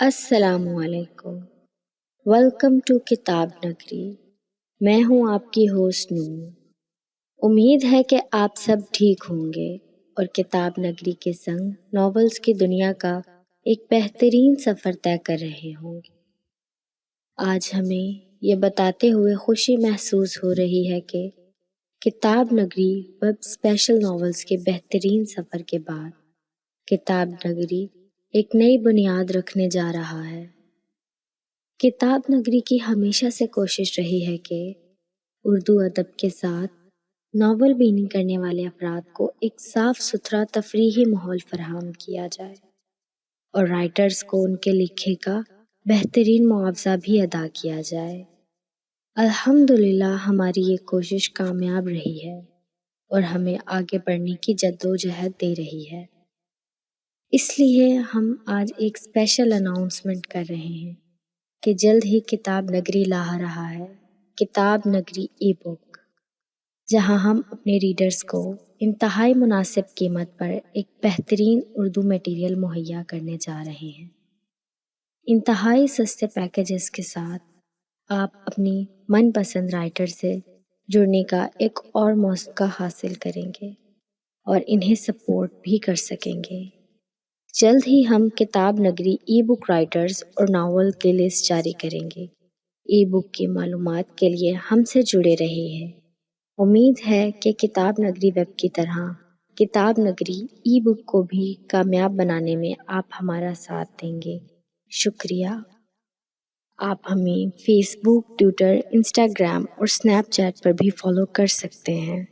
السلام علیکم، welcome to کتاب نگری۔ میں ہوں آپ کی ہوسٹ نور۔ امید ہے کہ آپ سب ٹھیک ہوں گے اور کتاب نگری کے سنگ ناولز کی دنیا کا ایک بہترین سفر طے کر رہے ہوں گے۔ آج ہمیں یہ بتاتے ہوئے خوشی محسوس ہو رہی ہے کہ کتاب نگری ویب اسپیشل ناولز کے بہترین سفر کے بعد کتاب نگری ایک نئی بنیاد رکھنے جا رہا ہے۔ کتاب نگری کی ہمیشہ سے کوشش رہی ہے کہ اردو ادب کے ساتھ ناول بینی کرنے والے افراد کو ایک صاف ستھرا تفریحی ماحول فراہم کیا جائے اور رائٹرز کو ان کے لکھے کا بہترین معاوضہ بھی ادا کیا جائے۔ الحمدللہ ہماری یہ کوشش کامیاب رہی ہے اور ہمیں آگے بڑھنے کی جدوجہد دے رہی ہے۔ اس لیے ہم آج ایک اسپیشل اناؤنسمنٹ کر رہے ہیں کہ جلد ہی کتاب نگری لا رہا ہے کتاب نگری ای بک، جہاں ہم اپنے ریڈرز کو انتہائی مناسب قیمت پر ایک بہترین اردو میٹیریل مہیا کرنے جا رہے ہیں۔ انتہائی سستے پیکیجز کے ساتھ آپ اپنی من پسند رائٹر سے جڑنے کا ایک اور موقع حاصل کریں گے اور انہیں سپورٹ بھی کر سکیں گے۔ جلد ہی ہم کتاب نگری ای بک رائٹرز اور ناول کی لسٹ جاری کریں گے۔ ای بک کی معلومات کے لیے ہم سے جڑے رہے ہیں۔ امید ہے کہ کتاب نگری ویب کی طرح کتاب نگری ای بک کو بھی کامیاب بنانے میں آپ ہمارا ساتھ دیں گے۔ شکریہ۔ آپ ہمیں فیس بک، ٹویٹر، انسٹاگرام اور اسنیپ چیٹ پر بھی فالو کر سکتے ہیں۔